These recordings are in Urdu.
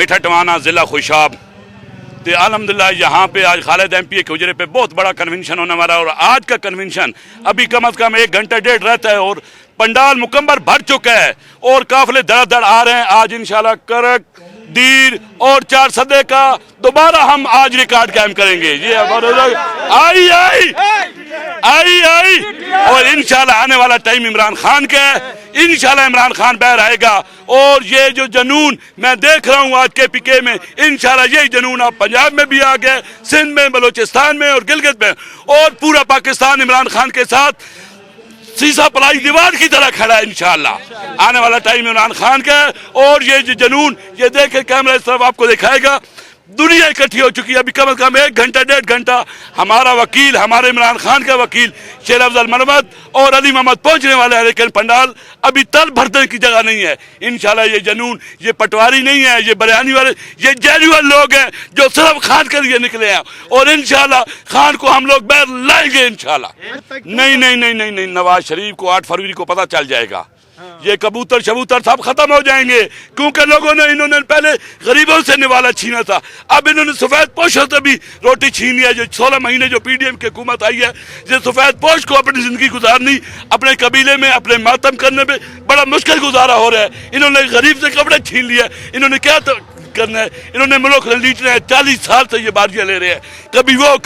میٹھا ٹوانا ضلع خوشاب تو الحمدللہ یہاں پہ آج خالد ایم پی کے حجرے پہ بہت بڑا کنونشن ہونے والا ہے، اور آج کا کنونشن ابھی کم از کم 1 گھنٹہ 1.5 رہتا ہے، اور پنڈال مکمل بھر چکا ہے اور قافلے دڑ دڑ آ رہے ہیں۔ آج انشاءاللہ کرک دیر اور 4 صدے کا دوبارہ ہم آج ریکارڈ قائم کریں گے۔ یہ آئی اور انشاءاللہ آنے والا ٹائم عمران خان کا ہے، انشاءاللہ عمران خان باہر آئے گا، اور یہ جو جنون میں دیکھ رہا ہوں آج کے پی کے میں، انشاءاللہ یہی جنون آپ پنجاب میں بھی آ گئے، سندھ میں، بلوچستان میں اور گلگت میں، اور پورا پاکستان عمران خان کے ساتھ سیسا پلائی دیوار کی طرح کھڑا ہے۔ انشاءاللہ آنے والا ٹائم عمران خان کا ہے، اور یہ جو جنون، یہ دیکھیں کیمرہ اس طرف آپ کو دکھائے گا، دنیا اکٹھی ہو چکی ہے۔ ابھی کم از کم 1 گھنٹہ 1.5 گھنٹہ ہمارا وکیل، ہمارے عمران خان کا وکیل شیر افضل مرمت اور علی محمد پہنچنے والے ہیں، لیکن پنڈال ابھی تل بھرنے کی جگہ نہیں ہے۔ انشاءاللہ یہ جنون، یہ پٹواری نہیں ہے، یہ بریانی والے، یہ جینوئن لوگ ہیں جو صرف خان کے لیے نکلے ہیں، اور انشاءاللہ خان کو ہم لوگ باہر لائیں گے انشاءاللہ۔ نہیں، نواز شریف کو 8 فروری کو پتہ چل جائے گا، یہ کبوتر شبوتر سب ختم ہو جائیں گے، کیونکہ لوگوں نے انہوں نے پہلے غریبوں سے نوالا چھینا تھا، اب انہوں نے سفید پوشوں سے بھی روٹی چھینی ہے۔ جو 16 مہینے جو پی ڈی ایم کی حکومت آئی ہے، یہ سفید پوش کو اپنی زندگی گزارنی، اپنے قبیلے میں اپنے ماتم کرنے میں بڑا مشکل گزارا ہو رہا ہے۔ انہوں نے غریب سے کپڑے چھین لیے، انہوں نے کیا کرنا ہے، انہوں نے ملک لیٹنا ہے۔ 40 سال سے یہ باریاں لے رہے ہیں، کبھی وہ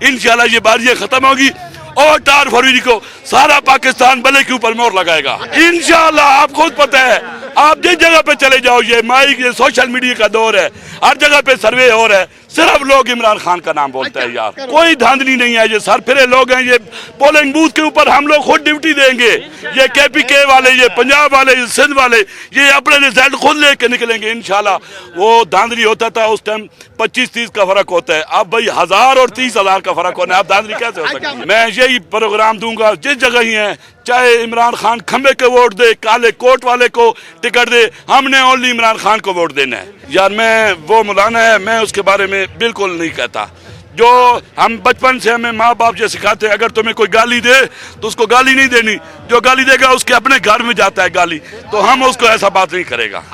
انشاءاللہ یہ باریاں ختم ہوگی، اور 4 فروری کو سارا پاکستان بلے کے اوپر مور لگائے گا انشاءاللہ۔ آپ خود پتہ ہے، آپ جس جگہ پہ چلے جاؤ، یہ مائک، یہ سوشل میڈیا کا دور ہے، ہر جگہ پہ سروے ہو رہا ہے، صرف لوگ عمران خان کا نام بولتے ہیں یار، کوئی دھاندلی نہیں ہے۔ یہ سر پھرے لوگ ہیں، یہ پولنگ بوتھ کے اوپر ہم لوگ خود ڈیوٹی دیں گے، یہ کے پی کے والے، یہ پنجاب والے، یہ سندھ والے، یہ اپنے رزلٹ خود لے کے نکلیں گے انشاءاللہ۔ وہ دھاندلی ہوتا تھا اس ٹائم 25-30 کا فرق ہوتا ہے، اب بھائی 1000 اور 30,000 کا فرق ہونا ہے، اب دھاندلی کیسے ہو سکتی ہے؟ میں یہی پروگرام دوں گا جس جگہ ہی ہیں، چاہے عمران خان کھمبے کے ووٹ دے، کالے کوٹ والے کو ٹکٹ دے، ہم نے اونلی عمران خان کو ووٹ دینا ہے یار۔ میں وہ مولانا ہے، میں اس کے بارے میں بالکل نہیں کہتا۔ جو ہم بچپن سے ہمیں ماں باپ جو سکھاتے ہیں، اگر تمہیں کوئی گالی دے تو اس کو گالی نہیں دینی، جو گالی دے گا اس کے اپنے گھر میں جاتا ہے گالی، تو ہم اس کو ایسا بات نہیں کرے گا۔